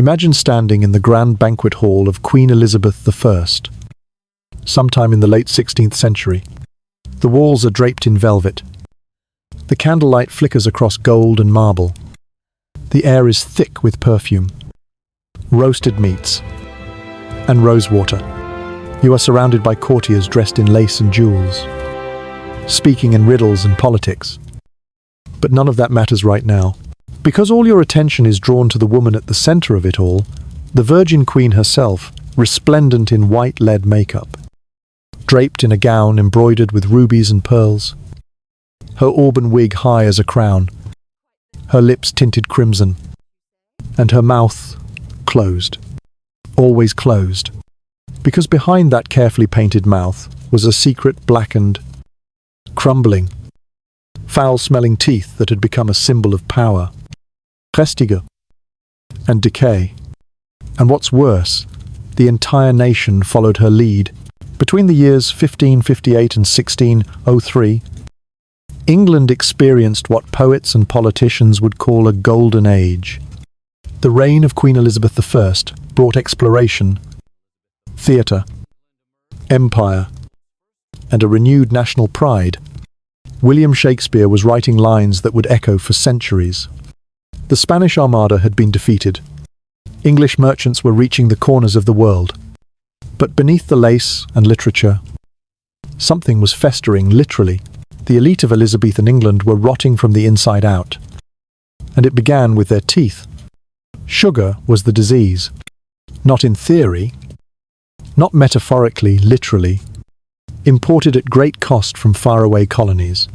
Imagine standing in the grand banquet hall of Queen Elizabeth I, sometime in the late 16th century. The walls are draped in velvet. The candlelight flickers across gold and marble. The air is thick with perfume, roasted meats, and rosewater. You are surrounded by courtiers dressed in lace and jewels, speaking in riddles and politics. But none of that matters right now. Because all your attention is drawn to the woman at the center of it all, the Virgin Queen herself, resplendent in white lead makeup, draped in a gown embroidered with rubies and pearls, her auburn wig high as a crown, her lips tinted crimson, and her mouth closed, always closed, because behind that carefully painted mouth was a secret blackened, crumbling, foul-smelling teeth that had become a symbol of power, prestige, and decay. And what's worse, the entire nation followed her lead. Between the years 1558 and 1603, England experienced what poets and politicians would call a golden age. The reign of Queen Elizabeth I brought exploration, theatre, empire, and a renewed national pride. William Shakespeare was writing lines that would echo for centuries. The Spanish Armada had been defeated. English merchants were reaching the corners of the world. But beneath the lace and literature, something was festering, literally. The elite of Elizabethan England were rotting from the inside out. And it began with their teeth. Sugar was the disease. Not in theory, not metaphorically, literally. Imported at great cost from faraway colonies.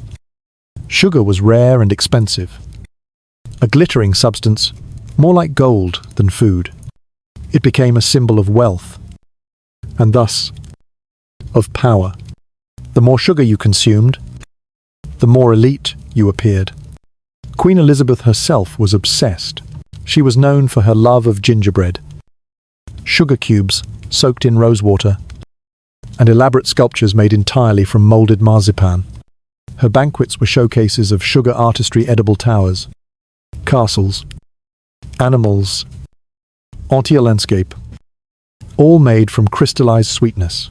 Sugar was rare and expensive. A glittering substance, more like gold than food. It became a symbol of wealth, and thus, of power. The more sugar you consumed, the more elite you appeared. Queen Elizabeth herself was obsessed. She was known for her love of gingerbread, sugar cubes soaked in rosewater, and elaborate sculptures made entirely from molded marzipan. Her banquets were showcases of sugar artistry, edible towers, castles, animals, entier landscape, all made from crystallized sweetness.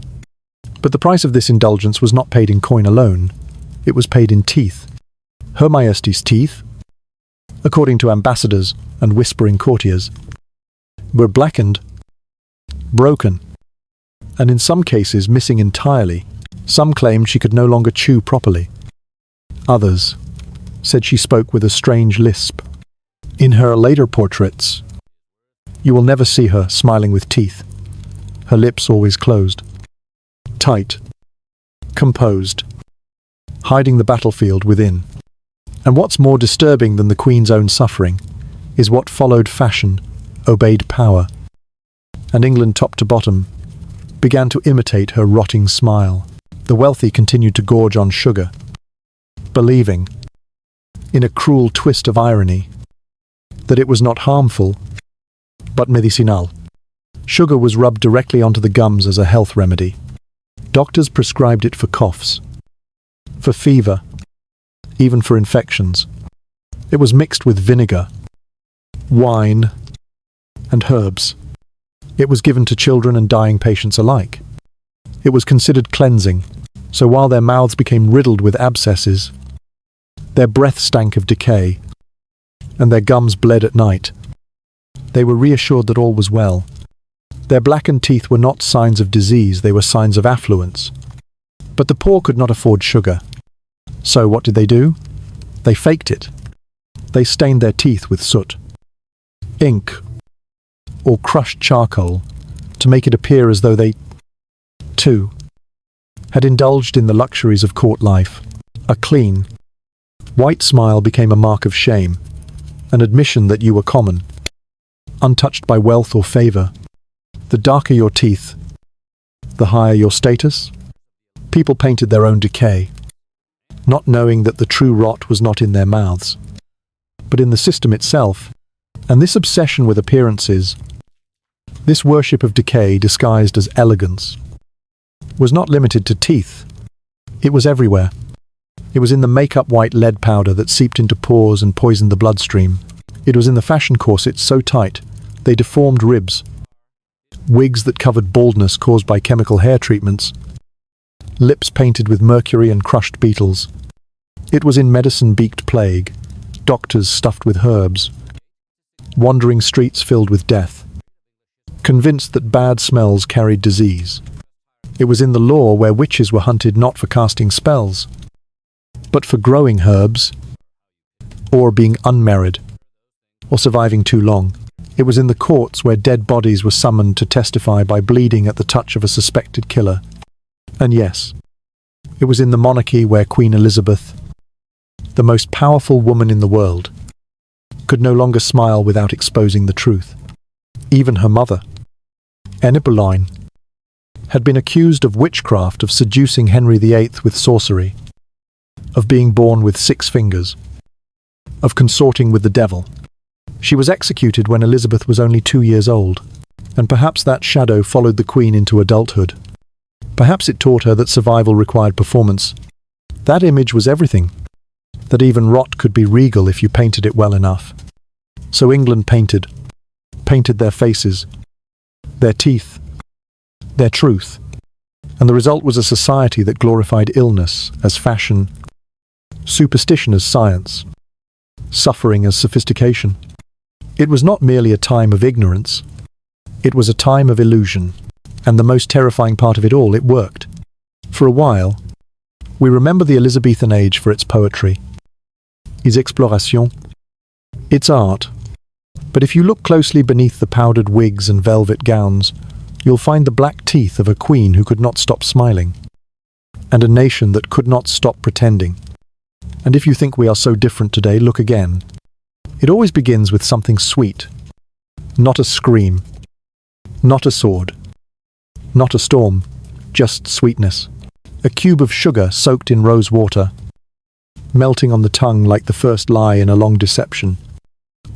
But the price of this indulgence was not paid in coin alone, it was paid in teeth. Her Majesty's teeth, according to ambassadors and whispering courtiers, were blackened, broken, and in some cases missing entirely. Some claimed she could no longer chew properly. Others said she spoke with a strange lisp. In her later portraits, you will never see her smiling with teeth, her lips always closed, tight, composed, hiding the battlefield within. And what's more disturbing than the Queen's own suffering is what followed. Fashion obeyed power, and England, top to bottom, began to imitate her rotting smile. The wealthy continued to gorge on sugar, believing, in a cruel twist of irony, that it was not harmful, but medicinal. Sugar was rubbed directly onto the gums as a health remedy. Doctors prescribed it for coughs, for fever, even for infections. It was mixed with vinegar, wine, and herbs. It was given to children and dying patients alike. It was considered cleansing, so while their mouths became riddled with abscesses, their breath stank of decay, and their gums bled at night, they were reassured that all was well. Their blackened teeth were not signs of disease, they were signs of affluence. But the poor could not afford sugar. So what did they do? They faked it. They stained their teeth with soot, ink, or crushed charcoal to make it appear as though they, too, had indulged in the luxuries of court life. A clean, white smile became a mark of shame, an admission that you were common, untouched by wealth or favor. The darker your teeth, the higher your status. People painted their own decay, not knowing that the true rot was not in their mouths, but in the system itself. And this obsession with appearances, this worship of decay disguised as elegance, was not limited to teeth. It was everywhere. It was in the make-up white lead powder that seeped into pores and poisoned the bloodstream. It was in the fashion corsets so tight They deformed ribs, wigs that covered baldness caused by chemical hair treatments, lips painted with mercury and crushed beetles. It was in medicine-beaked plague, doctors stuffed with herbs, wandering streets filled with death, convinced that bad smells carried disease. It was in the law where witches were hunted not for casting spells, but for growing herbs, or being unmarried, or surviving too long. It was in the courts where dead bodies were summoned to testify by bleeding at the touch of a suspected killer. And yes, it was in the monarchy where Queen Elizabeth, the most powerful woman in the world, could no longer smile without exposing the truth. Even her mother, Anne Boleyn, had been accused of witchcraft, of seducing Henry VIII with sorcery, of being born with 6 fingers, of consorting with the devil. She was executed when Elizabeth was only 2 years old, and perhaps that shadow followed the Queen into adulthood. Perhaps it taught her that survival required performance. That image was everything, that even rot could be regal if you painted it well enough. So England painted their faces, their teeth, their truth, and the result was a society that glorified illness as fashion, superstition as science, suffering as sophistication. It was not merely a time of ignorance, it was a time of illusion, and the most terrifying part of it all, it worked. For a while, we remember the Elizabethan age for its poetry, its exploration, its art. But if you look closely beneath the powdered wigs and velvet gowns, you'll find the black teeth of a queen who could not stop smiling, and a nation that could not stop pretending. And if you think we are so different today, look again. It always begins with something sweet, not a scream, not a sword, not a storm, just sweetness. A cube of sugar soaked in rose water, melting on the tongue like the first lie in a long deception.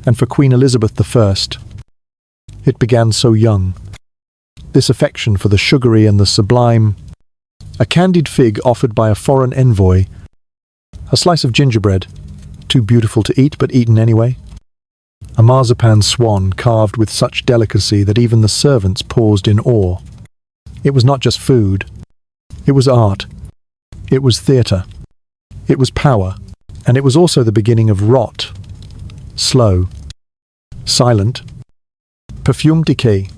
And for Queen Elizabeth I, it began so young. This affection for the sugary and the sublime, a candied fig offered by a foreign envoy, a slice of gingerbread, too beautiful to eat but eaten anyway, a marzipan swan carved with such delicacy that even the servants paused in awe. It was not just food, it was art, it was theatre, it was power, and it was also the beginning of rot, slow, silent, perfumed decay,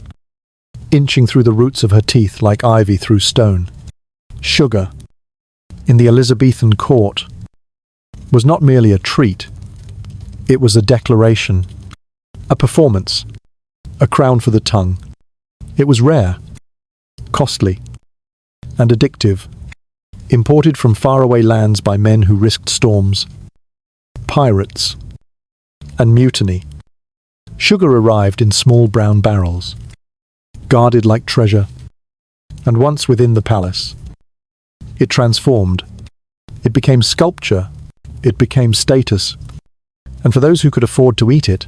inching through the roots of her teeth like ivy through stone. Sugar, in the Elizabethan court, was not merely a treat, it was a declaration, a performance, a crown for the tongue. It was rare, costly, and addictive, imported from faraway lands by men who risked storms, pirates, and mutiny. Sugar arrived in small brown barrels, guarded like treasure, and once within the palace, it transformed. It became sculpture, it became status, and for those who could afford to eat it,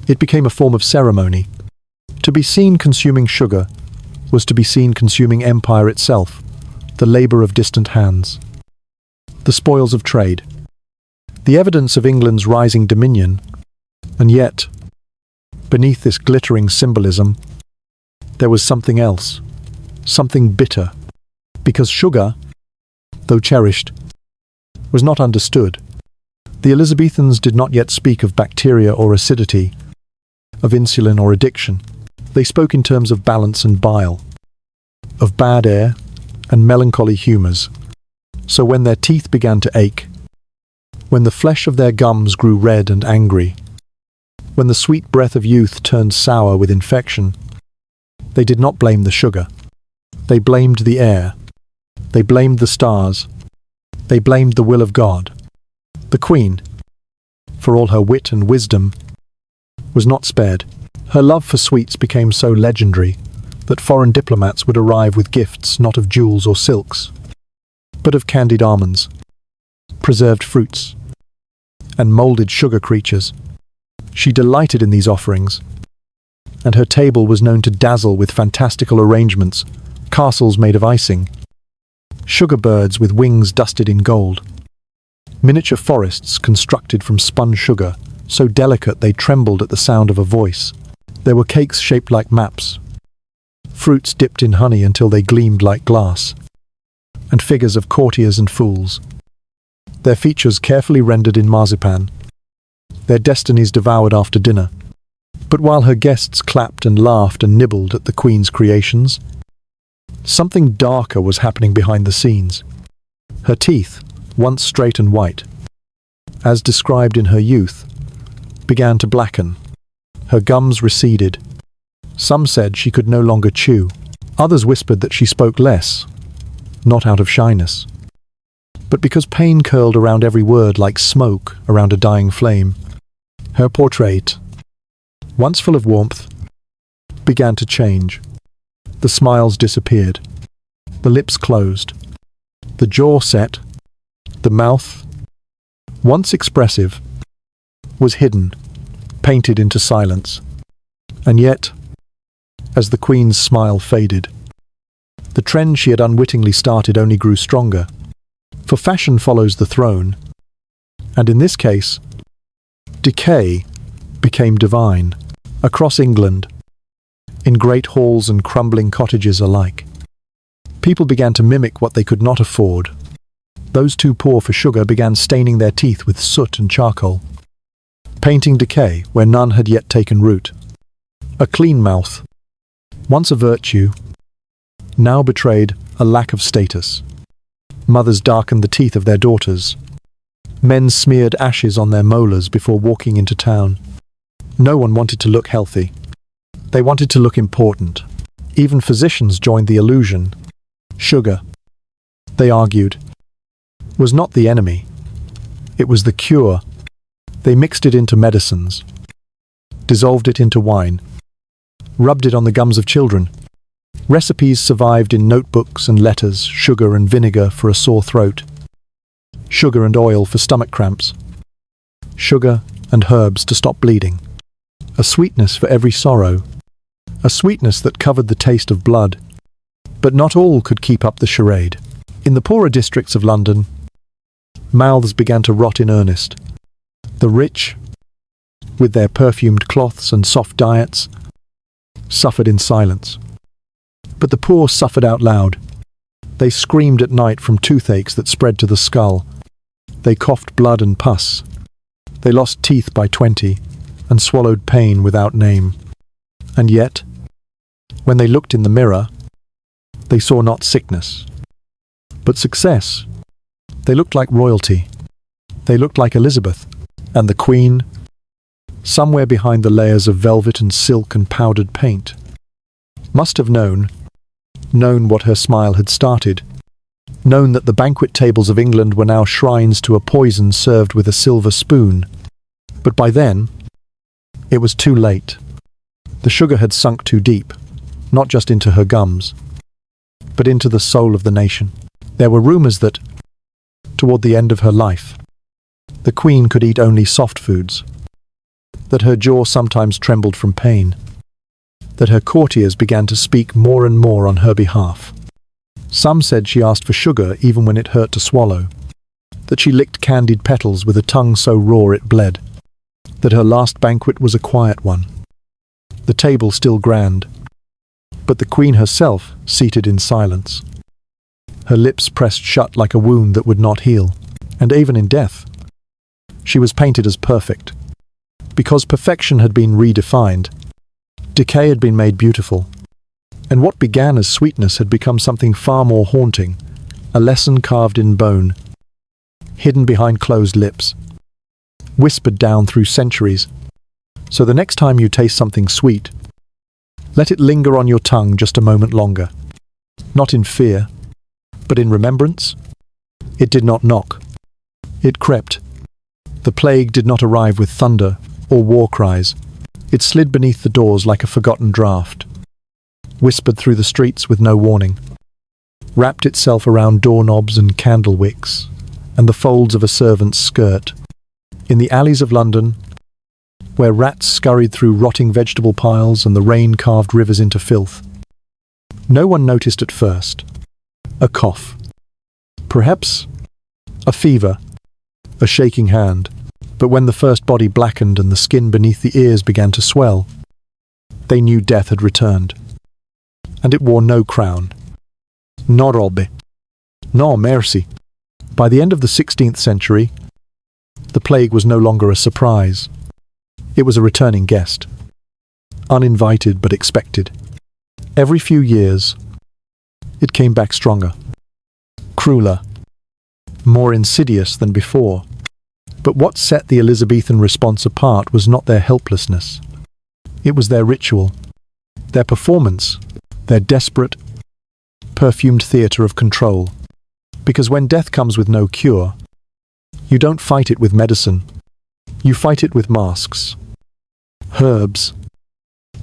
it became a form of ceremony. To be seen consuming sugar was to be seen consuming empire itself, the labour of distant hands, the spoils of trade, the evidence of England's rising dominion. And yet, beneath this glittering symbolism, there was something else, something bitter, because sugar, though cherished, was not understood. The Elizabethans did not yet speak of bacteria or acidity, of insulin or addiction. They spoke in terms of balance and bile, of bad air and melancholy humours. So when their teeth began to ache, when the flesh of their gums grew red and angry, when the sweet breath of youth turned sour with infection, they did not blame the sugar. They blamed the air. They blamed the stars. They blamed the will of God. The Queen, for all her wit and wisdom, was not spared. Her love for sweets became so legendary that foreign diplomats would arrive with gifts not of jewels or silks, but of candied almonds, preserved fruits, and moulded sugar creatures. She delighted in these offerings, and her table was known to dazzle with fantastical arrangements, castles made of icing, sugar birds with wings dusted in gold, miniature forests constructed from spun sugar, so delicate they trembled at the sound of a voice. There were cakes shaped like maps, fruits dipped in honey until they gleamed like glass, and figures of courtiers and fools, their features carefully rendered in marzipan, their destinies devoured after dinner. But while her guests clapped and laughed and nibbled at the Queen's creations, something darker was happening behind the scenes. Her teeth, once straight and white, as described in her youth, began to blacken. Her gums receded. Some said she could no longer chew. Others whispered that she spoke less, not out of shyness, but because pain curled around every word like smoke around a dying flame. Her portrait, once full of warmth, began to change. The smiles disappeared. The lips closed. The jaw set. The mouth, once expressive, was hidden, painted into silence. And yet, as the Queen's smile faded, the trend she had unwittingly started only grew stronger. For fashion follows the throne, and in this case, decay became divine. Across England, in great halls and crumbling cottages alike, people began to mimic what they could not afford. Those too poor for sugar began staining their teeth with soot and charcoal, painting decay where none had yet taken root. A clean mouth, once a virtue, now betrayed a lack of status. Mothers darkened the teeth of their daughters. Men smeared ashes on their molars before walking into town. No one wanted to look healthy. They wanted to look important. Even physicians joined the illusion. Sugar, they argued, was not the enemy. It was the cure. They mixed it into medicines, dissolved it into wine, rubbed it on the gums of children. Recipes survived in notebooks and letters, sugar and vinegar for a sore throat, sugar and oil for stomach cramps, sugar and herbs to stop bleeding. A sweetness for every sorrow, a sweetness that covered the taste of blood. But not all could keep up the charade. In the poorer districts of London, mouths began to rot in earnest. The rich, with their perfumed cloths and soft diets, suffered in silence. But the poor suffered out loud. They screamed at night from toothaches that spread to the skull. They coughed blood and pus. They lost teeth by 20 and swallowed pain without name. And yet, when they looked in the mirror, they saw not sickness, but success. They looked like royalty. They looked like Elizabeth. And the Queen, somewhere behind the layers of velvet and silk and powdered paint, must have known what her smile had started, known that the banquet tables of England were now shrines to a poison served with a silver spoon. But by then, it was too late. The sugar had sunk too deep, not just into her gums, but into the soul of the nation. There were rumours that, toward the end of her life, the Queen could eat only soft foods, that her jaw sometimes trembled from pain, that her courtiers began to speak more and more on her behalf. Some said she asked for sugar even when it hurt to swallow, that she licked candied petals with a tongue so raw it bled, that her last banquet was a quiet one, the table still grand, but the Queen herself seated in silence, her lips pressed shut like a wound that would not heal. And even in death, she was painted as perfect. Because perfection had been redefined, decay had been made beautiful, and what began as sweetness had become something far more haunting, a lesson carved in bone, hidden behind closed lips, whispered down through centuries. So the next time you taste something sweet, let it linger on your tongue just a moment longer. Not in fear, but in remembrance. It did not knock. It crept. The plague did not arrive with thunder or war cries. It slid beneath the doors like a forgotten draft, whispered through the streets with no warning, wrapped itself around doorknobs and candle wicks and the folds of a servant's skirt. In the alleys of London, where rats scurried through rotting vegetable piles and the rain carved rivers into filth, no one noticed at first. A cough. Perhaps a fever. A shaking hand. But when the first body blackened and the skin beneath the ears began to swell, They knew death had returned. And it wore no crown. No robe. No mercy. By the end of the 16th century, the plague was no longer a surprise. It was a returning guest. Uninvited but expected. Every few years, it came back stronger, crueler, more insidious than before. But what set the Elizabethan response apart was not their helplessness. It was their ritual, their performance, their desperate, perfumed theatre of control. Because when death comes with no cure, you don't fight it with medicine. You fight it with masks, herbs,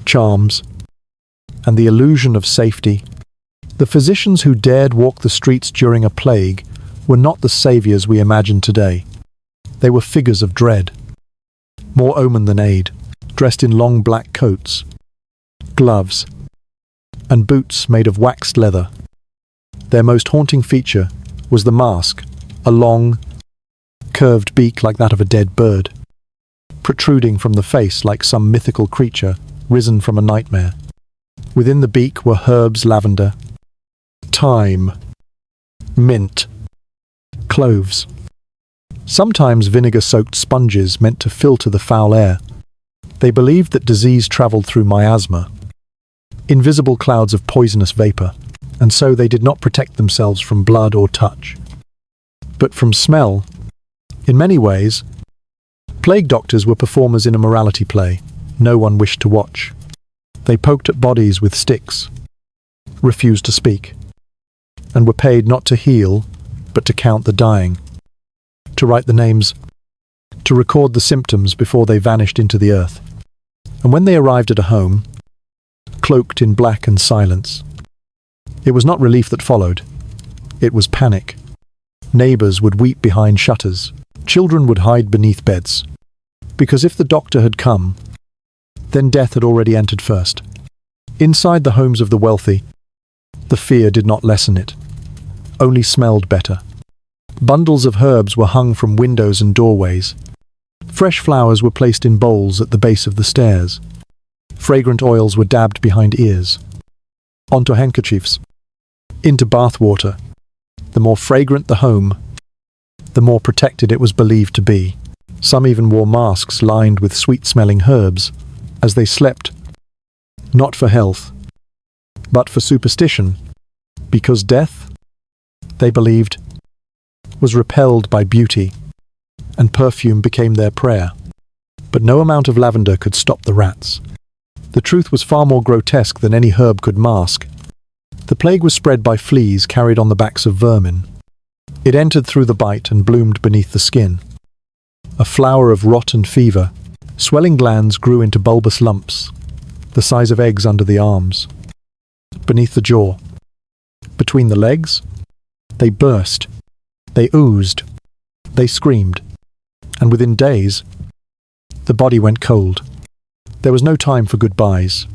charms, and the illusion of safety. The physicians who dared walk the streets during a plague were not the saviors we imagine today. They were figures of dread, more omen than aid, dressed in long black coats, gloves, and boots made of waxed leather. Their most haunting feature was the mask, a long, curved beak like that of a dead bird, protruding from the face like some mythical creature risen from a nightmare. Within the beak were herbs, lavender, thyme, mint, cloves. Sometimes vinegar-soaked sponges meant to filter the foul air. They believed that disease travelled through miasma, invisible clouds of poisonous vapour, and so they did not protect themselves from blood or touch, but from smell. In many ways, plague doctors were performers in a morality play no one wished to watch. They poked at bodies with sticks, refused to speak, and were paid not to heal, but to count the dying, to write the names, to record the symptoms before they vanished into the earth. And when they arrived at a home, cloaked in black and silence, it was not relief that followed. It was panic. Neighbours would weep behind shutters. Children would hide beneath beds. Because if the doctor had come, then death had already entered first. Inside the homes of the wealthy, the fear did not lessen it, only smelled better. Bundles of herbs were hung from windows and doorways. Fresh flowers were placed in bowls at the base of the stairs. Fragrant oils were dabbed behind ears, onto handkerchiefs, into bath water. The more fragrant the home, the more protected it was believed to be. Some even wore masks lined with sweet-smelling herbs as they slept, not for health, but for superstition, because death, they believed, was repelled by beauty, and perfume became their prayer. But no amount of lavender could stop the rats. The truth was far more grotesque than any herb could mask. The plague was spread by fleas carried on the backs of vermin. It entered through the bite and bloomed beneath the skin. A flower of rot and fever, swelling glands grew into bulbous lumps, the size of eggs under the arms. Beneath the jaw, between the legs, they burst, they oozed, they screamed, and within days, the body went cold. There was no time for goodbyes,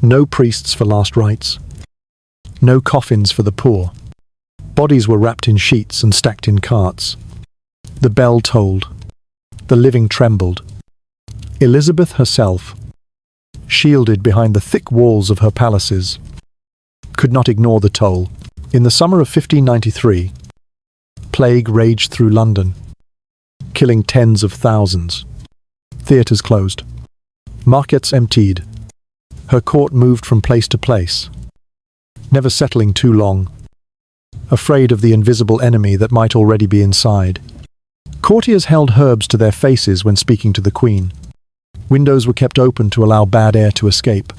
no priests for last rites, no coffins for the poor. Bodies were wrapped in sheets and stacked in carts. The bell tolled. The living trembled. Elizabeth herself, shielded behind the thick walls of her palaces, could not ignore the toll. In the summer of 1593, plague raged through London, killing tens of thousands. Theatres closed. Markets emptied. Her court moved from place to place, never settling too long, afraid of the invisible enemy that might already be inside. Courtiers held herbs to their faces when speaking to the Queen. Windows were kept open to allow bad air to escape.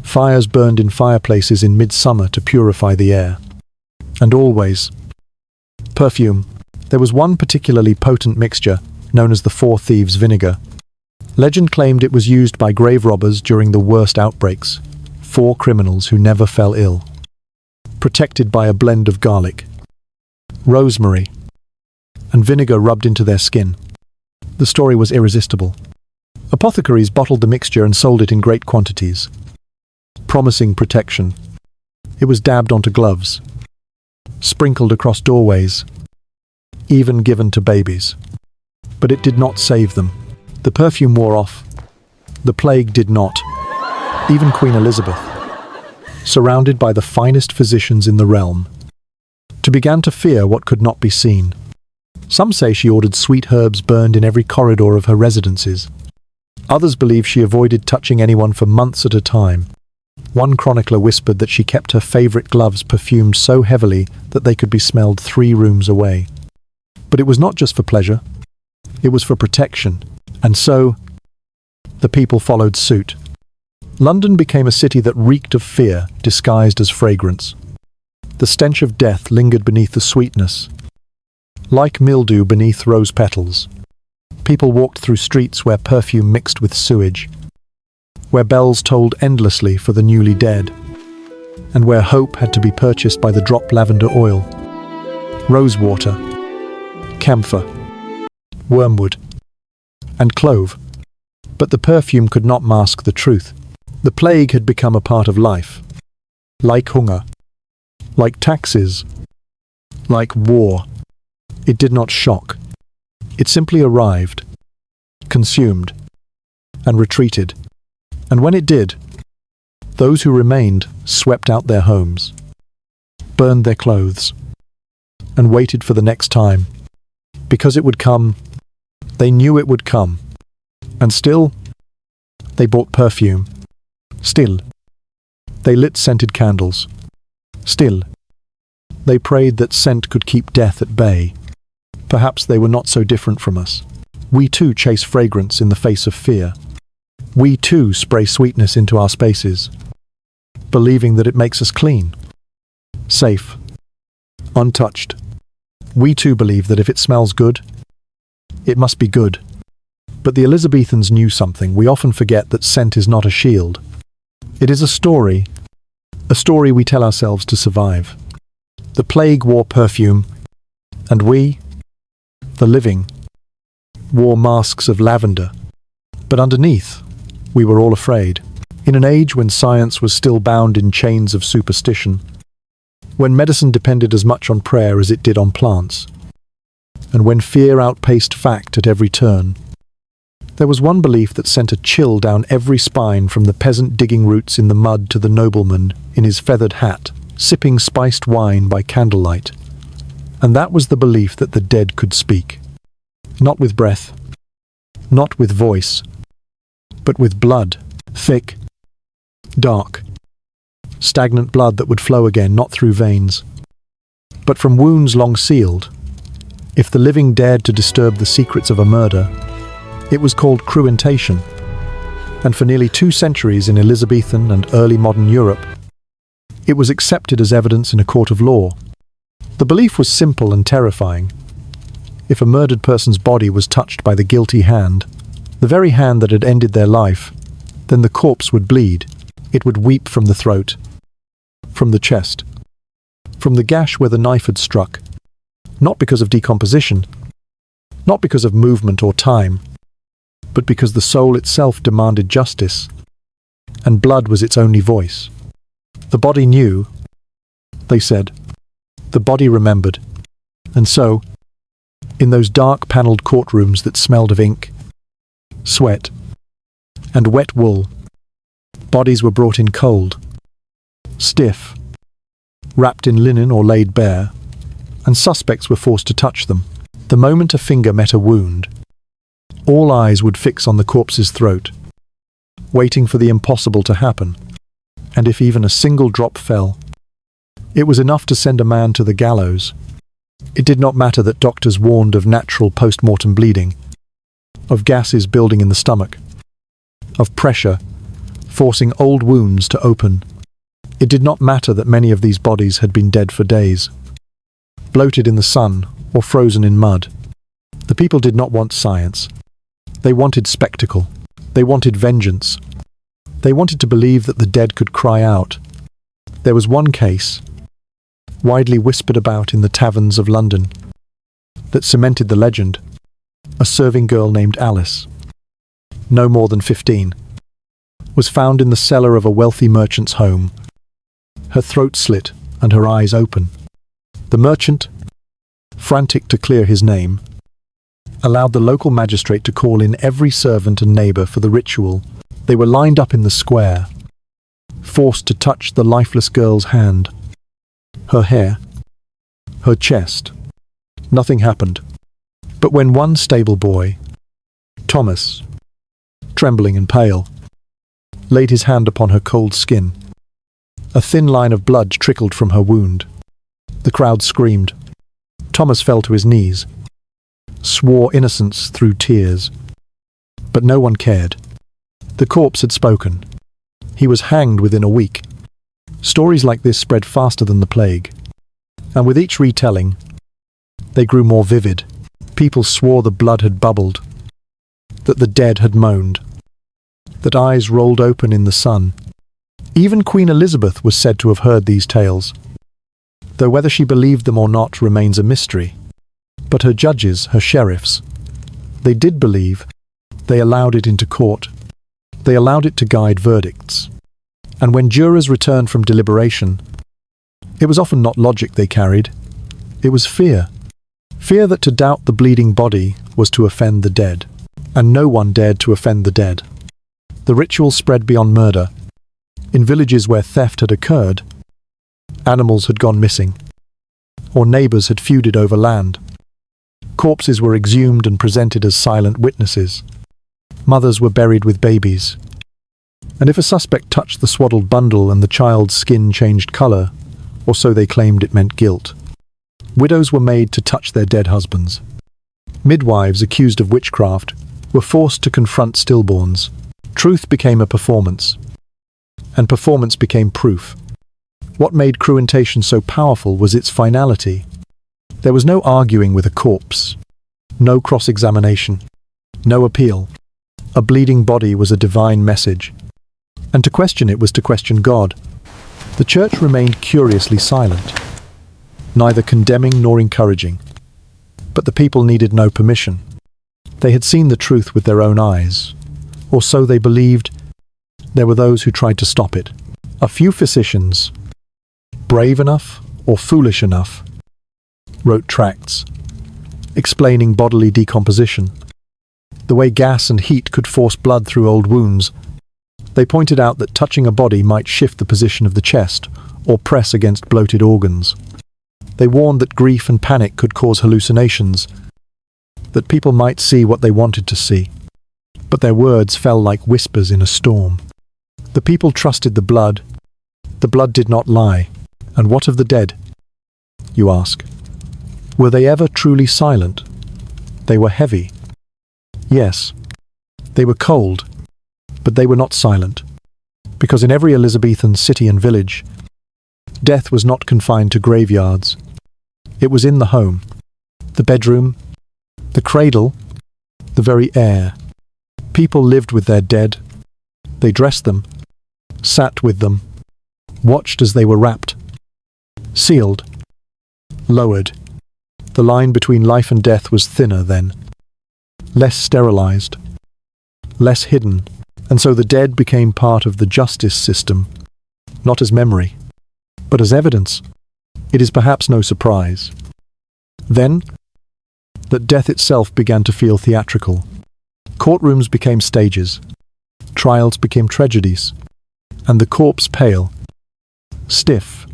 Fires burned in fireplaces in midsummer to purify the air. And always, perfume. There was one particularly potent mixture, known as the Four Thieves vinegar. Legend claimed it was used by grave robbers during the worst outbreaks, 4 criminals who never fell ill. Protected by a blend of garlic, rosemary, and vinegar rubbed into their skin. The story was irresistible. Apothecaries bottled the mixture and sold it in great quantities, promising protection. It was dabbed onto gloves, sprinkled across doorways, even given to babies. But it did not save them. The perfume wore off. The plague did not. even Queen Elizabeth, surrounded by the finest physicians in the realm, began to fear what could not be seen. Some say she ordered sweet herbs burned in every corridor of her residences. Others believe she avoided touching anyone for months at a time. One chronicler whispered that she kept her favorite gloves perfumed so heavily that they could be smelled 3 rooms away. But it was not just for pleasure. It was for protection. And so, the people followed suit. London became a city that reeked of fear, disguised as fragrance. The stench of death lingered beneath the sweetness. Like mildew beneath rose petals, people walked through streets where perfume mixed with sewage, where bells tolled endlessly for the newly dead, and where hope had to be purchased by the drop lavender oil, rosewater, camphor, wormwood, and clove. But the perfume could not mask the truth. The plague had become a part of life. Like hunger, like taxes, like war. It did not shock. It simply arrived, consumed, and retreated. And when it did, those who remained swept out their homes, burned their clothes, and waited for the next time. Because it would come, they knew it would come. And still, they bought perfume. Still, they lit scented candles. Still, they prayed that scent could keep death at bay. Perhaps they were not so different from us. We too chase fragrance in the face of fear. We too spray sweetness into our spaces, believing that it makes us clean, safe, untouched. We too believe that if it smells good, it must be good. But the Elizabethans knew something. We often forget that scent is not a shield. It is a story we tell ourselves to survive. The plague wore perfume, and we, the living, wore masks of lavender. But underneath, we were all afraid. In an age when science was still bound in chains of superstition, when medicine depended as much on prayer as it did on plants, and when fear outpaced fact at every turn, there was one belief that sent a chill down every spine, from the peasant digging roots in the mud to the nobleman in his feathered hat, sipping spiced wine by candlelight. And that was the belief that the dead could speak. Not with breath, not with voice, but with blood, thick, dark, stagnant blood that would flow again, not through veins, but from wounds long sealed. If the living dared to disturb the secrets of a murder, it was called cruentation. And for nearly 2 centuries in Elizabethan and early modern Europe, it was accepted as evidence in a court of law. The belief was simple and terrifying. If a murdered person's body was touched by the guilty hand, the very hand that had ended their life, then the corpse would bleed. It would weep from the throat, from the chest, from the gash where the knife had struck, not because of decomposition, not because of movement or time, but because the soul itself demanded justice, and blood was its only voice. The body knew, they said. The body remembered. And so, in those dark panelled courtrooms that smelled of ink, sweat, and wet wool, bodies were brought in cold, stiff, wrapped in linen or laid bare, and suspects were forced to touch them. The moment a finger met a wound, all eyes would fix on the corpse's throat, waiting for the impossible to happen. And if even a single drop fell, it was enough to send a man to the gallows. It did not matter that doctors warned of natural post-mortem bleeding, of gases building in the stomach, of pressure forcing old wounds to open. It did not matter that many of these bodies had been dead for days, bloated in the sun or frozen in mud. The people did not want science. They wanted spectacle. They wanted vengeance. They wanted to believe that the dead could cry out. There was one case, widely whispered about in the taverns of London, that cemented the legend. A serving girl named Alice, no more than 15, was found in the cellar of a wealthy merchant's home, her throat slit and her eyes open. The merchant, frantic to clear his name, allowed the local magistrate to call in every servant and neighbour for the ritual. They were lined up in the square, forced to touch the lifeless girl's hand. Her hair, her chest. Nothing happened. But when one stable boy, Thomas, trembling and pale, laid his hand upon her cold skin, a thin line of blood trickled from her wound. The crowd screamed. Thomas fell to his knees, swore innocence through tears. But no one cared. The corpse had spoken. He was hanged within a week. Stories like this spread faster than the plague. And with each retelling, they grew more vivid. People swore the blood had bubbled, that the dead had moaned, that eyes rolled open in the sun. Even Queen Elizabeth was said to have heard these tales, though whether she believed them or not remains a mystery. But her judges, her sheriffs, they did believe. They allowed it into court. They allowed it to guide verdicts. And when jurors returned from deliberation, it was often not logic they carried. It was fear. Fear that to doubt the bleeding body was to offend the dead. And no one dared to offend the dead. The ritual spread beyond murder. In villages where theft had occurred, animals had gone missing, or neighbors had feuded over land. Corpses were exhumed and presented as silent witnesses. Mothers were buried with babies. And if a suspect touched the swaddled bundle and the child's skin changed color, or so they claimed, it meant guilt. Widows were made to touch their dead husbands. Midwives accused of witchcraft were forced to confront stillborns. Truth became a performance, and performance became proof. What made cruentation so powerful was its finality. There was no arguing with a corpse, no cross-examination, no appeal. A bleeding body was a divine message, and to question it was to question God. The church remained curiously silent, neither condemning nor encouraging. But the people needed no permission. They had seen the truth with their own eyes, or so they believed. There were those who tried to stop it. A few physicians, brave enough or foolish enough, wrote tracts explaining bodily decomposition, the way gas and heat could force blood through old wounds. They pointed out that touching a body might shift the position of the chest or press against bloated organs. They warned that grief and panic could cause hallucinations, that people might see what they wanted to see. But their words fell like whispers in a storm. The people trusted the blood. The blood did not lie. And what of the dead, you ask? Were they ever truly silent? They were heavy. Yes, they were cold, but they were not silent. Because in every Elizabethan city and village, death was not confined to graveyards. It was in the home, the bedroom, the cradle, the very air. People lived with their dead. They dressed them, sat with them, watched as they were wrapped, sealed, lowered. The line between life and death was thinner then, less sterilized, less hidden, and so the dead became part of the justice system, not as memory, but as evidence. It is perhaps no surprise, then, that death itself began to feel theatrical. Courtrooms became stages, trials became tragedies, and the corpse pale, stiff,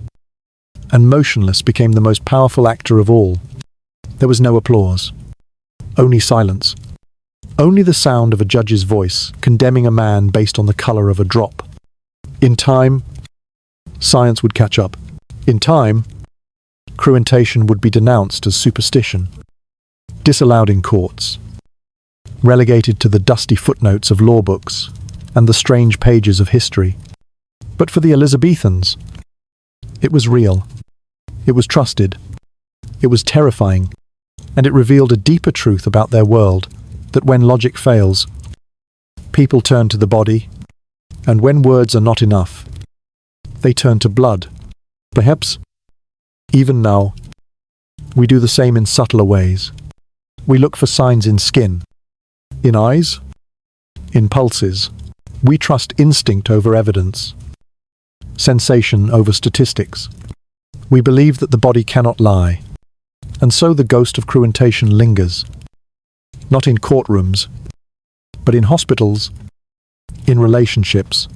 and motionless became the most powerful actor of all. There was no applause, only silence, only the sound of a judge's voice condemning a man based on the color of a drop. In time, science would catch up. In time, cruentation would be denounced as superstition, disallowed in courts, relegated to the dusty footnotes of law books and the strange pages of history. But for the Elizabethans, it was real, it was trusted, it was terrifying, and it revealed a deeper truth about their world, that when logic fails, people turn to the body, and when words are not enough, they turn to blood. Perhaps, even now, we do the same in subtler ways. We look for signs in skin, in eyes, in pulses. We trust instinct over evidence, sensation over statistics. We believe that the body cannot lie, and so the ghost of cruentation lingers, not in courtrooms, but in hospitals, in relationships,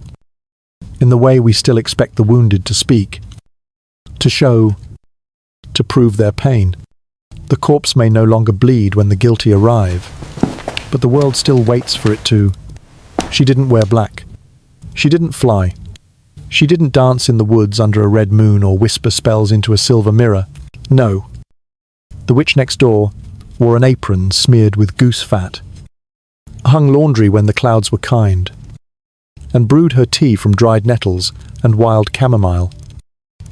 in the way we still expect the wounded to speak, to show, to prove their pain. The corpse may no longer bleed when the guilty arrive, but the world still waits for it to. She didn't wear black. She didn't fly. She didn't dance in the woods under a red moon or whisper spells into a silver mirror. No. The witch next door wore an apron smeared with goose fat, hung laundry when the clouds were kind, and brewed her tea from dried nettles and wild chamomile.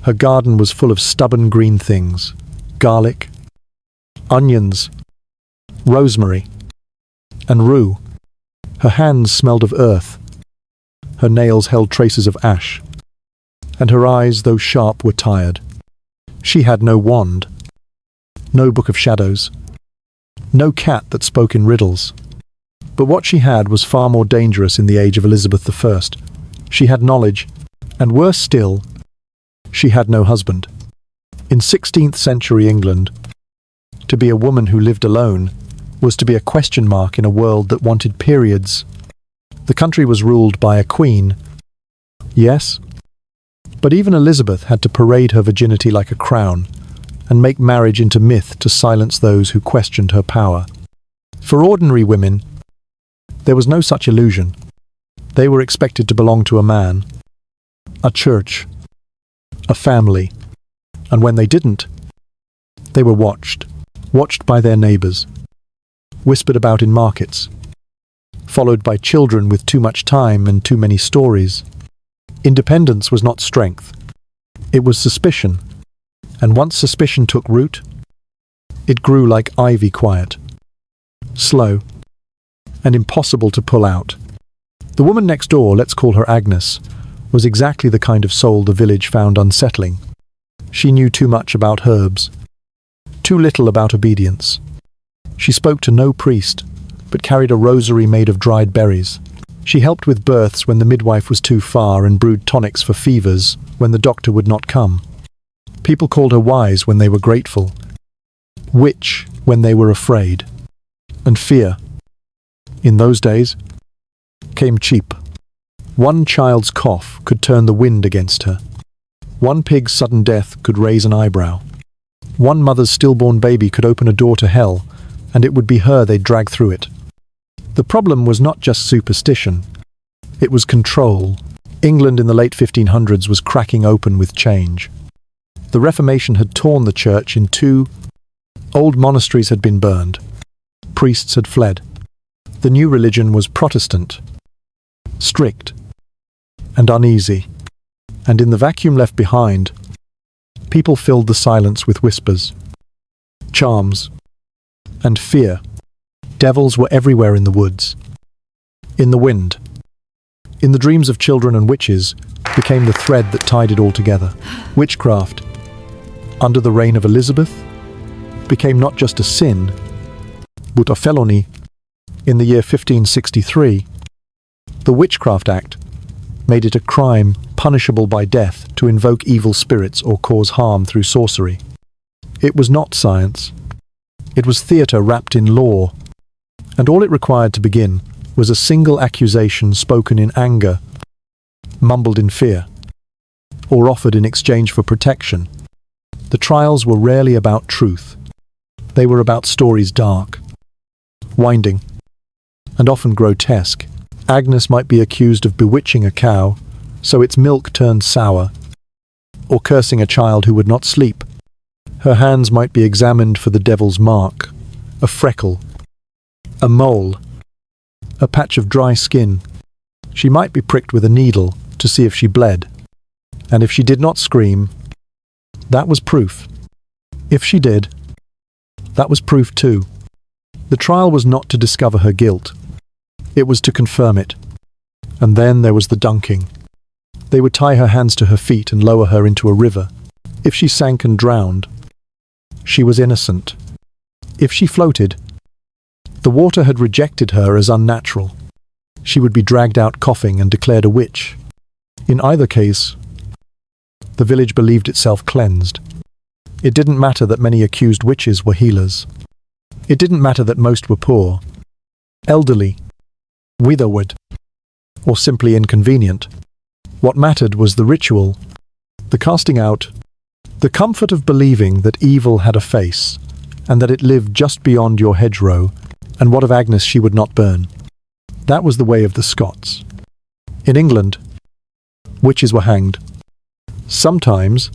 Her garden was full of stubborn green things, garlic, onions, rosemary, and rue. Her hands smelled of earth. Her nails held traces of ash, and her eyes, though sharp, were tired. She had no wand, no book of shadows, no cat that spoke in riddles. But what she had was far more dangerous in the age of Elizabeth I. She had knowledge, and worse still, she had no husband. In 16th century England, to be a woman who lived alone was to be a question mark in a world that wanted periods. The country was ruled by a queen, yes, but even Elizabeth had to parade her virginity like a crown and make marriage into myth to silence those who questioned her power. For ordinary women, there was no such illusion. They were expected to belong to a man, a church, a family, and when they didn't, they were watched by their neighbours, whispered about in markets, followed by children with too much time and too many stories. Independence was not strength. It was suspicion, and once suspicion took root, it grew like ivy quiet, slow, and impossible to pull out. The woman next door, let's call her Agnes, was exactly the kind of soul the village found unsettling. She knew too much about herbs, too little about obedience. She spoke to no priest, but carried a rosary made of dried berries. She helped with births when the midwife was too far and brewed tonics for fevers when the doctor would not come. People called her wise when they were grateful, witch when they were afraid, and fear, in those days, came cheap. One child's cough could turn the wind against her. One pig's sudden death could raise an eyebrow. One mother's stillborn baby could open a door to hell, and it would be her they'd drag through it. The problem was not just superstition. It was control. England in the late 1500s was cracking open with change. The Reformation had torn the church in two. Old monasteries had been burned. Priests had fled. The new religion was Protestant, strict, and uneasy. And in the vacuum left behind, people filled the silence with whispers, charms, and fear. Devils were everywhere in the woods, in the wind, in the dreams of children, and witches became the thread that tied it all together. Witchcraft, under the reign of Elizabeth, became not just a sin, but a felony. In the year 1563, the Witchcraft Act made it a crime punishable by death to invoke evil spirits or cause harm through sorcery. It was not science. It was theatre wrapped in law, and all it required to begin was a single accusation spoken in anger, mumbled in fear, or offered in exchange for protection. The trials were rarely about truth. They were about stories dark, winding, and often grotesque. Agnes might be accused of bewitching a cow, so its milk turned sour, or cursing a child who would not sleep. Her hands might be examined for the devil's mark, a freckle, a mole, a patch of dry skin. She might be pricked with a needle to see if she bled, and if she did not scream, that was proof. If she did, that was proof too. The trial was not to discover her guilt. It was to confirm it. And then there was the dunking. They would tie her hands to her feet and lower her into a river. If she sank and drowned, she was innocent. If she floated, the water had rejected her as unnatural. She would be dragged out coughing and declared a witch. In either case, the village believed itself cleansed. It didn't matter that many accused witches were healers. It didn't matter that most were poor, elderly, widowed, or simply inconvenient. What mattered was the ritual, the casting out, the comfort of believing that evil had a face, and that it lived just beyond your hedgerow, and what of Agnes she would not burn. That was the way of the Scots. In England, witches were hanged. Sometimes,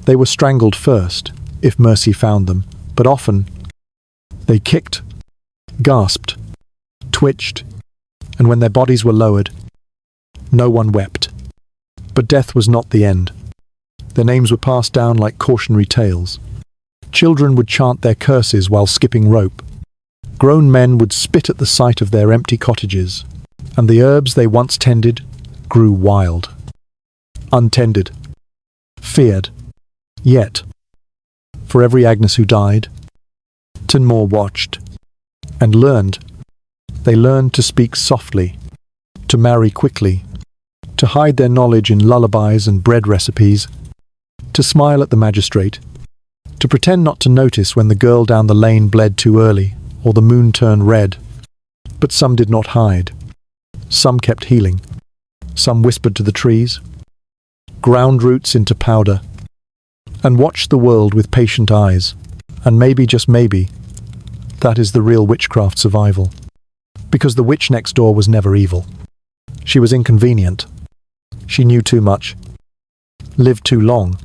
they were strangled first, if mercy found them, but often, they kicked, gasped, twitched, and when their bodies were lowered, no one wept. But death was not the end. Their names were passed down like cautionary tales. Children would chant their curses while skipping rope. Grown men would spit at the sight of their empty cottages, and the herbs they once tended grew wild. Untended. Feared. Yet, for every Agnes who died, 10 more watched, and learned. They learned to speak softly, to marry quickly, to hide their knowledge in lullabies and bread recipes, to smile at the magistrate, to pretend not to notice when the girl down the lane bled too early or the moon turned red. But some did not hide. Some kept healing. Some whispered to the trees, ground roots into powder, and watched the world with patient eyes. And maybe, just maybe, that is the real witchcraft survival. Because the witch next door was never evil. She was inconvenient. She knew too much, lived too long,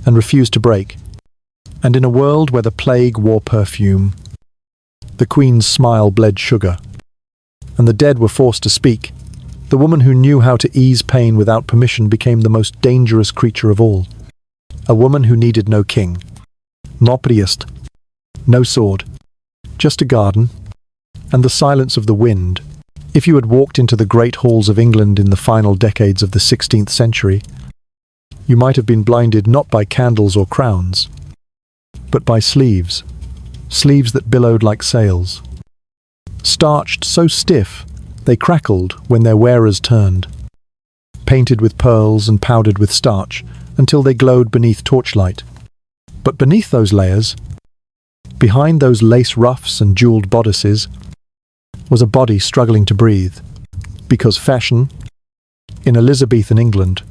and refused to break. And in a world where the plague wore perfume, the Queen's smile bled sugar, and the dead were forced to speak, the woman who knew how to ease pain without permission became the most dangerous creature of all. A woman who needed no king, no priest, no sword, just a garden, and the silence of the wind. If you had walked into the great halls of England in the final decades of the 16th century, you might have been blinded not by candles or crowns, but by sleeves, sleeves that billowed like sails, starched so stiff they crackled when their wearers turned, painted with pearls and powdered with starch until they glowed beneath torchlight. But beneath those layers, behind those lace ruffs and jeweled bodices, was a body struggling to breathe, because fashion, in Elizabethan England,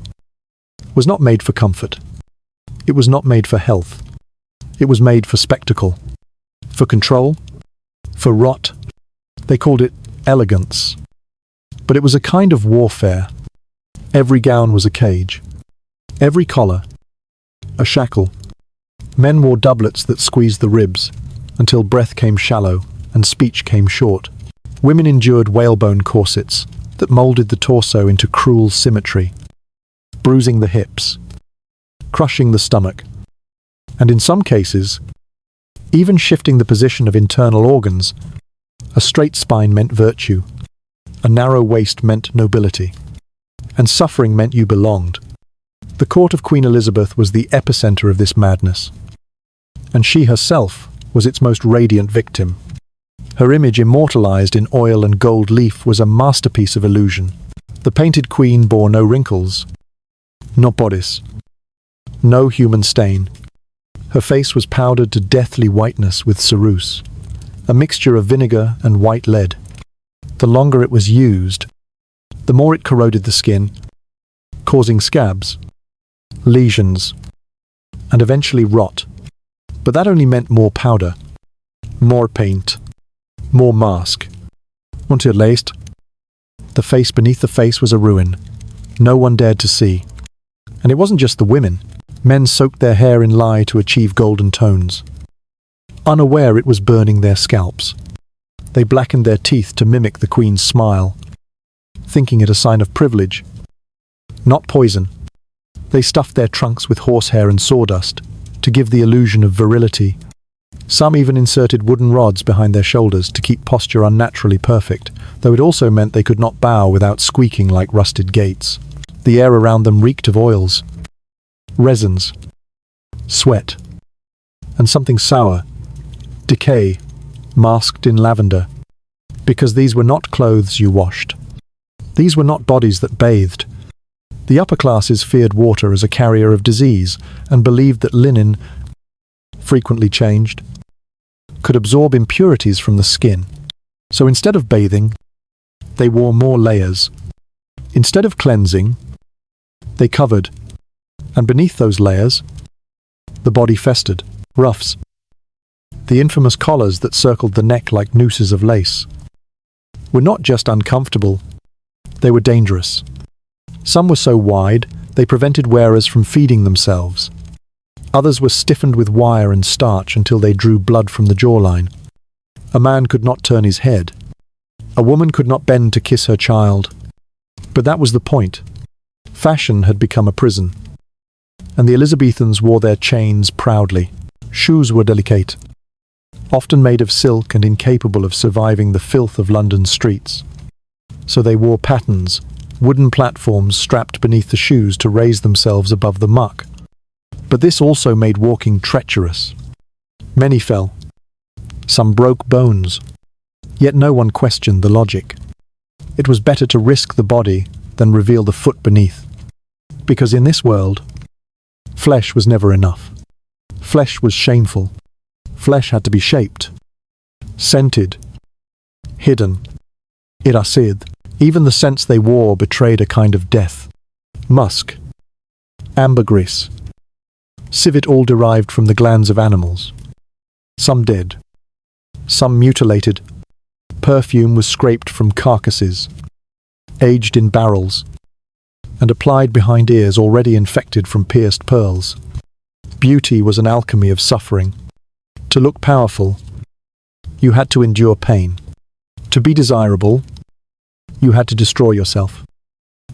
was not made for comfort. It was not made for health. It was made for spectacle, for control, for rot. They called it elegance. But it was a kind of warfare. Every gown was a cage. Every collar, a shackle. Men wore doublets that squeezed the ribs until breath came shallow and speech came short. Women endured whalebone corsets that molded the torso into cruel symmetry, bruising the hips, crushing the stomach, and in some cases, even shifting the position of internal organs. A straight spine meant virtue, a narrow waist meant nobility, and suffering meant you belonged. The court of Queen Elizabeth was the epicenter of this madness, and she herself was its most radiant victim. Her image immortalized in oil and gold leaf was a masterpiece of illusion. The painted queen bore no wrinkles, no bodice, no human stain. Her face was powdered to deathly whiteness with ceruse, a mixture of vinegar and white lead. The longer it was used, the more it corroded the skin, causing scabs, lesions, and eventually rot. But that only meant more powder, more paint, more mask. Until last, the face beneath the face was a ruin. No one dared to see. And it wasn't just the women. Men soaked their hair in lye to achieve golden tones. Unaware it was burning their scalps. They blackened their teeth to mimic the Queen's smile, thinking it a sign of privilege, not poison. They stuffed their trunks with horsehair and sawdust to give the illusion of virility. Some even inserted wooden rods behind their shoulders to keep posture unnaturally perfect, though it also meant they could not bow without squeaking like rusted gates. The air around them reeked of oils, resins, sweat, and something sour, decay, masked in lavender, because these were not clothes you washed. These were not bodies that bathed. The upper classes feared water as a carrier of disease and believed that linen, frequently changed, could absorb impurities from the skin. So instead of bathing, they wore more layers, Instead of cleansing, they covered, and beneath those layers, the body festered. Ruffs, the infamous collars that circled the neck like nooses of lace, were not just uncomfortable, they were dangerous. Some were so wide, they prevented wearers from feeding themselves. Others were stiffened with wire and starch until they drew blood from the jawline. A man could not turn his head. A woman could not bend to kiss her child. But that was the point. Fashion had become a prison, and the Elizabethans wore their chains proudly. Shoes were delicate, often made of silk and incapable of surviving the filth of London streets. So they wore pattens, wooden platforms strapped beneath the shoes to raise themselves above the muck. But this also made walking treacherous. Many fell. Some broke bones. Yet no one questioned the logic. It was better to risk the body than reveal the foot beneath. Because in this world, flesh was never enough. Flesh was shameful. Flesh had to be shaped, scented, hidden. Irasid. Even the scents they wore betrayed a kind of death. Musk, ambergris, civet, all derived from the glands of animals. Some dead, some mutilated. Perfume was scraped from carcasses, aged in barrels, and applied behind ears already infected from pierced pearls. Beauty was an alchemy of suffering. To look powerful, you had to endure pain. To be desirable, you had to destroy yourself.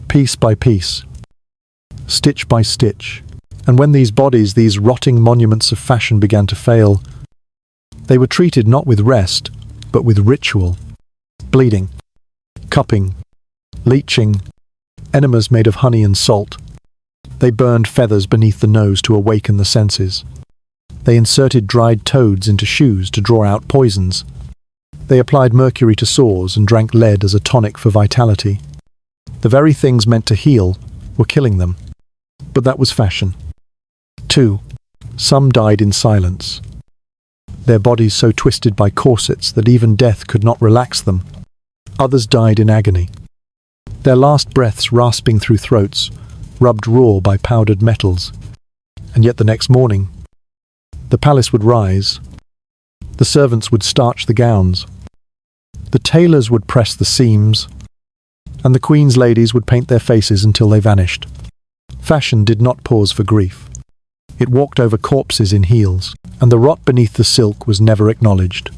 Piece by piece, stitch by stitch. And when these bodies, these rotting monuments of fashion, began to fail, they were treated not with rest, but with ritual. Bleeding, cupping, leeching, enemas made of honey and salt. They burned feathers beneath the nose to awaken the senses. They inserted dried toads into shoes to draw out poisons. They applied mercury to sores and drank lead as a tonic for vitality. The very things meant to heal were killing them. But that was fashion. 2. Some died in silence, their bodies so twisted by corsets that even death could not relax them. Others died in agony, their last breaths rasping through throats, rubbed raw by powdered metals. And yet the next morning, the palace would rise, the servants would starch the gowns, the tailors would press the seams, and the Queen's ladies would paint their faces until they vanished. Fashion did not pause for grief. It walked over corpses in heels, and the rot beneath the silk was never acknowledged,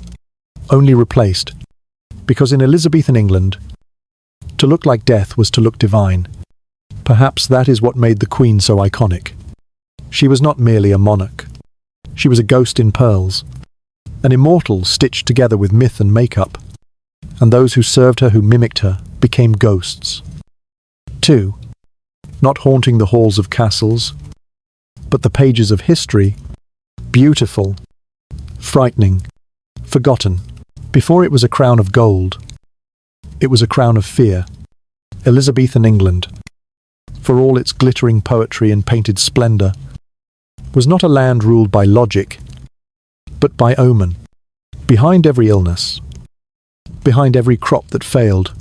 only replaced, because in Elizabethan England, to look like death was to look divine. Perhaps that is what made the Queen so iconic. She was not merely a monarch. She was a ghost in pearls, an immortal stitched together with myth and makeup, and those who served her, who mimicked her, became ghosts. 2. Not haunting the halls of castles, but the pages of history, beautiful, frightening, forgotten. Before it was a crown of gold, it was a crown of fear. Elizabethan England, for all its glittering poetry and painted splendor, was not a land ruled by logic, but by omen. Behind every illness, behind every crop that failed,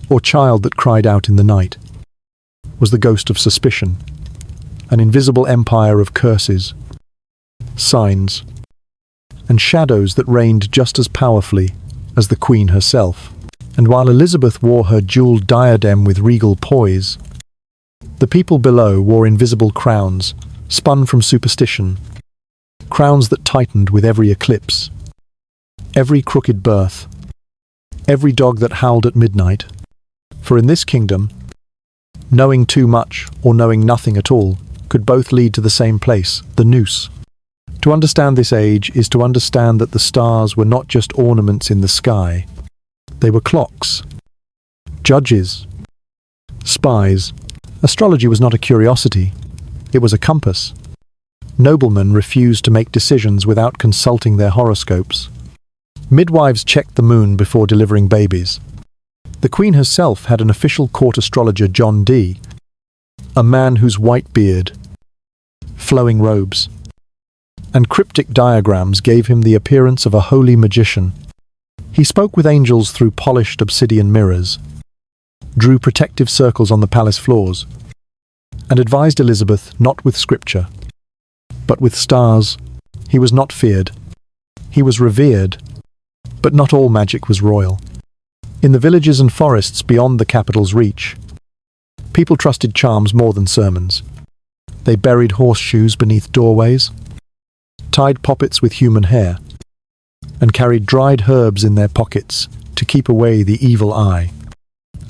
or child that cried out in the night, was the ghost of suspicion, an invisible empire of curses, signs, and shadows that reigned just as powerfully as the Queen herself. And while Elizabeth wore her jeweled diadem with regal poise, the people below wore invisible crowns, spun from superstition, crowns that tightened with every eclipse, every crooked birth, every dog that howled at midnight. For in this kingdom, knowing too much or knowing nothing at all could both lead to the same place, the noose. To understand this age is to understand that the stars were not just ornaments in the sky. They were clocks, judges, spies. Astrology was not a curiosity, it was a compass. Noblemen refused to make decisions without consulting their horoscopes. Midwives checked the moon before delivering babies. The Queen herself had an official court astrologer, John Dee, a man whose white beard, flowing robes, and cryptic diagrams gave him the appearance of a holy magician. He spoke with angels through polished obsidian mirrors, drew protective circles on the palace floors, and advised Elizabeth not with scripture, but with stars. He was not feared. He was revered, but not all magic was royal. In the villages and forests beyond the capital's reach, people trusted charms more than sermons. They buried horseshoes beneath doorways, tied poppets with human hair, and carried dried herbs in their pockets to keep away the evil eye.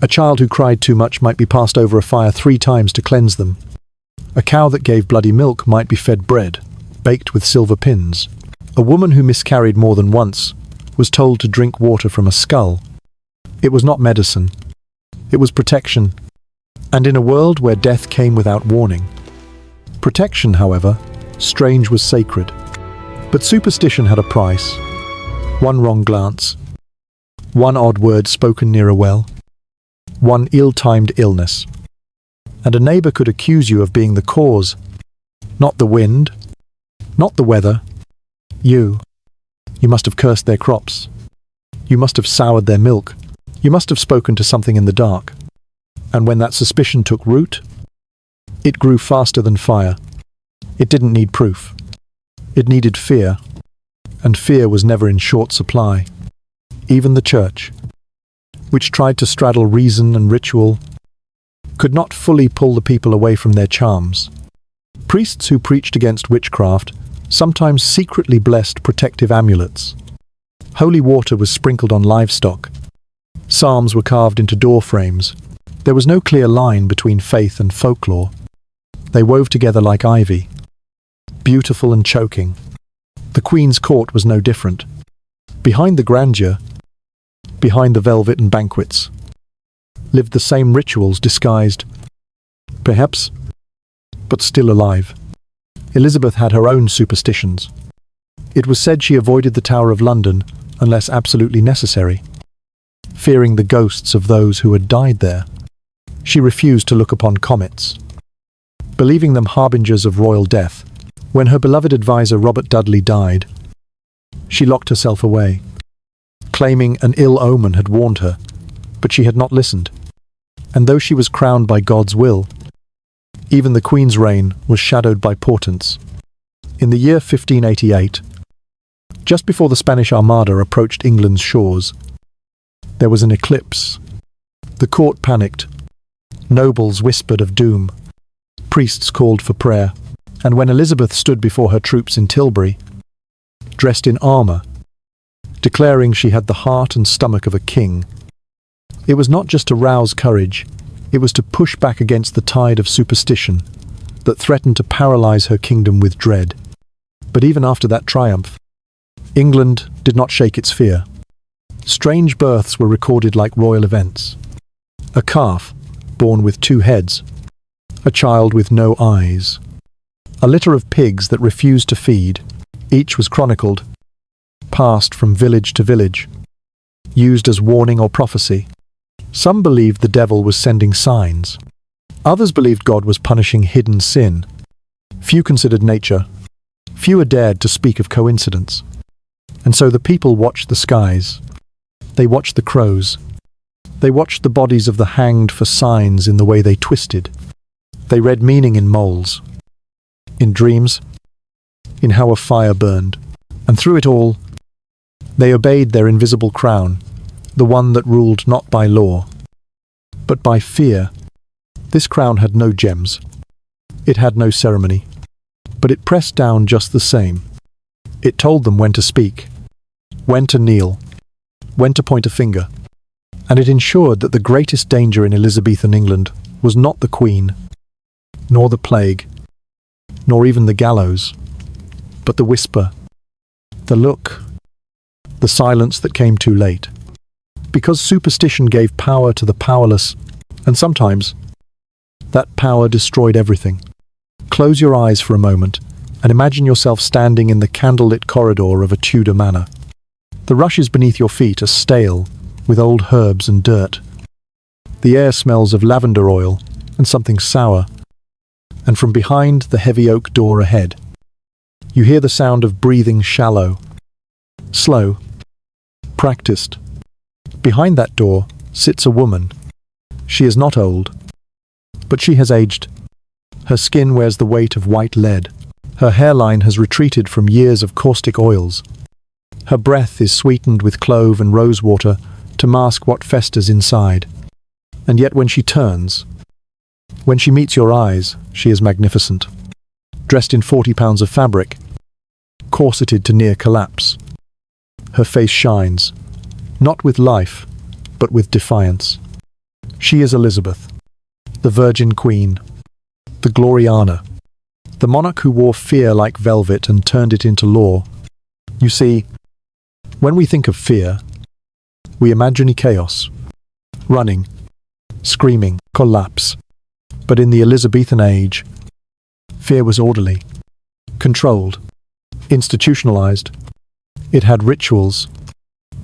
A child who cried too much might be passed over a fire 3 times to cleanse them. A cow that gave bloody milk might be fed bread, baked with silver pins. A woman who miscarried more than once was told to drink water from a skull. It was not medicine. It was protection. And in a world where death came without warning. Protection, however, strange was sacred. But superstition had a price. One wrong glance. One odd word spoken near a well. One ill-timed illness. And a neighbor could accuse you of being the cause. Not the wind. Not the weather. You. You must have cursed their crops. You must have soured their milk. You must have spoken to something in the dark. And when that suspicion took root, it grew faster than fire. It didn't need proof. It needed fear. And fear was never in short supply. Even the church, which tried to straddle reason and ritual, could not fully pull the people away from their charms. Priests who preached against witchcraft sometimes secretly blessed protective amulets. Holy water was sprinkled on livestock. Psalms were carved into door frames. There was no clear line between faith and folklore. They wove together like ivy, beautiful and choking. The Queen's court was no different. Behind the grandeur, behind the velvet and banquets, lived the same rituals disguised, perhaps, but still alive. Elizabeth had her own superstitions. It was said she avoided the Tower of London unless absolutely necessary, fearing the ghosts of those who had died there. She refused to look upon comets, believing them harbingers of royal death. When her beloved advisor Robert Dudley died, she locked herself away, claiming an ill omen had warned her, but she had not listened. And though she was crowned by God's will, even the Queen's reign was shadowed by portents. In the year 1588, just before the Spanish Armada approached England's shores, there was an eclipse. The court panicked. Nobles whispered of doom. Priests called for prayer. And when Elizabeth stood before her troops in Tilbury, dressed in armour, declaring she had the heart and stomach of a king, it was not just to rouse courage, it was to push back against the tide of superstition that threatened to paralyse her kingdom with dread. But even after that triumph, England did not shake its fear. Strange births were recorded like royal events. A calf, born with 2 heads, a child with no eyes, a litter of pigs that refused to feed. Each was chronicled, passed from village to village, used as warning or prophecy. Some believed the devil was sending signs. Others believed God was punishing hidden sin. Few considered nature. Fewer dared to speak of coincidence. And so the people watched the skies. They watched the crows. They watched the bodies of the hanged for signs in the way they twisted. They read meaning in moles, in dreams, in how a fire burned. And through it all, they obeyed their invisible crown, the one that ruled not by law, but by fear. This crown had no gems. It had no ceremony. But it pressed down just the same. It told them when to speak, when to kneel, when to point a finger. And it ensured that the greatest danger in Elizabethan England was not the Queen, nor the plague, nor even the gallows, but the whisper, the look, the silence that came too late. Because superstition gave power to the powerless, and sometimes that power destroyed everything. Close your eyes for a moment and imagine yourself standing in the candlelit corridor of a Tudor manor. The rushes beneath your feet are stale, with old herbs and dirt. The air smells of lavender oil and something sour. And from behind the heavy oak door ahead, you hear the sound of breathing shallow, slow, practiced. Behind that door sits a woman, She is not old, but she has aged. Her skin wears the weight of white lead. Her hairline has retreated from years of caustic oils. Her breath is sweetened with clove and rosewater to mask what festers inside. And yet when she turns, when she meets your eyes, she is magnificent. Dressed in 40 pounds of fabric, corseted to near collapse. Her face shines, not with life, but with defiance. She is Elizabeth, the Virgin Queen, the Gloriana, the monarch who wore fear like velvet and turned it into law. You see, when we think of fear, we imagine chaos, running, screaming, collapse. But in the Elizabethan age, fear was orderly, controlled, institutionalized. It had rituals.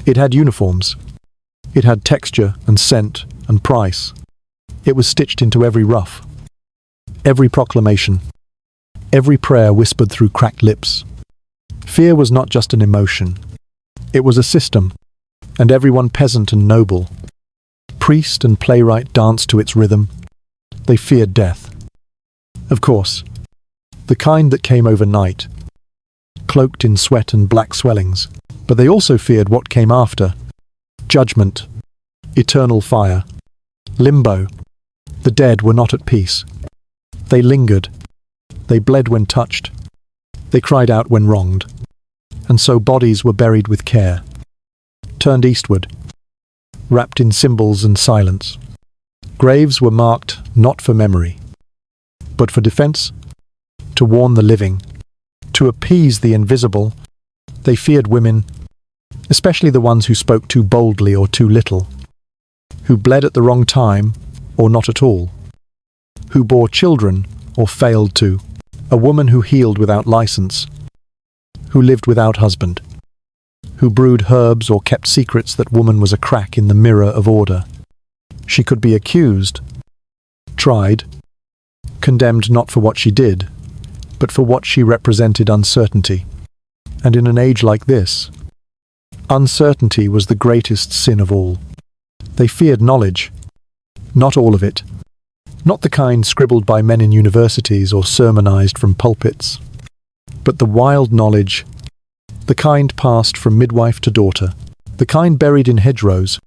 It had uniforms. It had texture and scent and price. It was stitched into every ruff, every proclamation, every prayer whispered through cracked lips. Fear was not just an emotion. It was a system, and everyone, peasant and noble, priest and playwright, danced to its rhythm. They feared death. Of course, the kind that came overnight, cloaked in sweat and black swellings. But they also feared what came after. Judgment, eternal fire, limbo. The dead were not at peace. They lingered. They bled when touched. They cried out when wronged. And so bodies were buried with care, turned eastward, wrapped in symbols and silence. Graves were marked not for memory, but for defense, to warn the living, to appease the invisible. They feared women, especially the ones who spoke too boldly or too little, who bled at the wrong time or not at all, who bore children or failed to, a woman who healed without license, who lived without husband, who brewed herbs or kept secrets. That woman was a crack in the mirror of order. She could be accused, tried, condemned not for what she did, but for what she represented: uncertainty. And in an age like this, uncertainty was the greatest sin of all. They feared knowledge, not all of it, not the kind scribbled by men in universities or sermonized from pulpits, but the wild knowledge, the kind passed from midwife to daughter, the kind buried in hedgerows,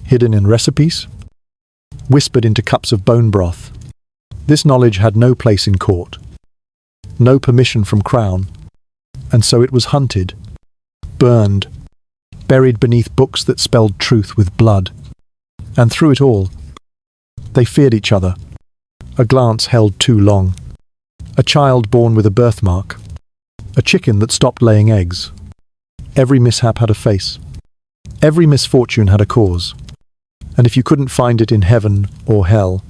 hidden in recipes, whispered into cups of bone broth. This knowledge had no place in court, no permission from crown, and so it was hunted, burned, buried beneath books that spelled truth with blood. And through it all, they feared each other. A glance held too long. A child born with a birthmark. A chicken that stopped laying eggs. Every mishap had a face. Every misfortune had a cause. And if you couldn't find it in heaven or hell,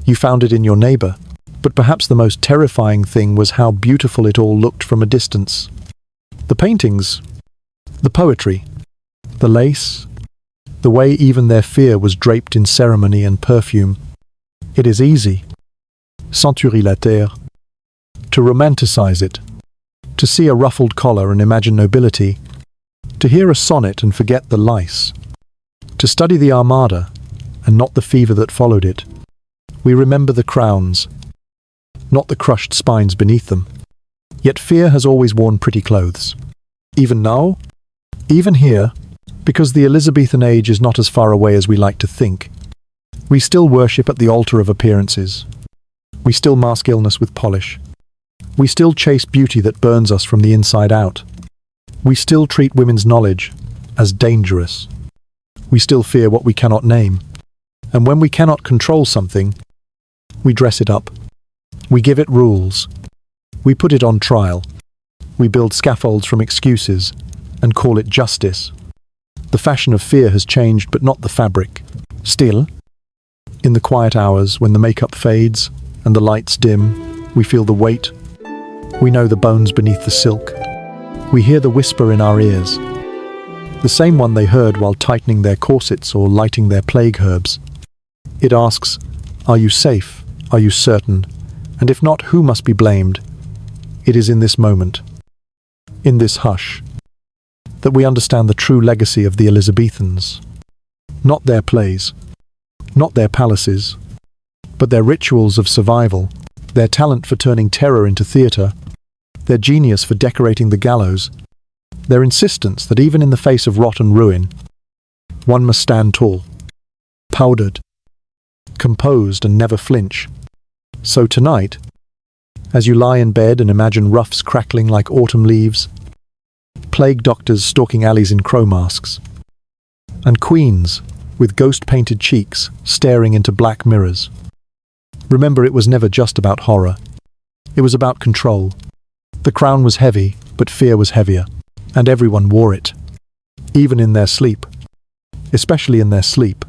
you found it in your neighbor. But perhaps the most terrifying thing was how beautiful it all looked from a distance. The paintings, the poetry, the lace, the way even their fear was draped in ceremony and perfume. It is easy, centurie la terre, to romanticize it, to see a ruffled collar and imagine nobility, to hear a sonnet and forget the lice, to study the Armada and not the fever that followed it. We remember the crowns, not the crushed spines beneath them. Yet fear has always worn pretty clothes. Even now, even here, because the Elizabethan age is not as far away as we like to think. We still worship at the altar of appearances. We still mask illness with polish. We still chase beauty that burns us from the inside out. We still treat women's knowledge as dangerous. We still fear what we cannot name. And when we cannot control something, we dress it up. We give it rules. We put it on trial. We build scaffolds from excuses and call it justice. The fashion of fear has changed, but not the fabric. Still, in the quiet hours when the makeup fades and the lights dim, we feel the weight. We know the bones beneath the silk. We hear the whisper in our ears, the same one they heard while tightening their corsets or lighting their plague herbs. It asks, "Are you safe? Are you certain? And if not, who must be blamed?" It is in this moment, in this hush, that we understand the true legacy of the Elizabethans. Not their plays, Not their palaces, but their rituals of survival, their talent for turning terror into theatre, their genius for decorating the gallows, their insistence that even in the face of rot and ruin, one must stand tall, powdered, composed and never flinch. So tonight, as you lie in bed and imagine roughs crackling like autumn leaves, plague doctors stalking alleys in crow masks, and queens with ghost-painted cheeks staring into black mirrors, remember it was never just about horror. It was about control. The crown was heavy, but fear was heavier, and everyone wore it, even in their sleep, especially in their sleep.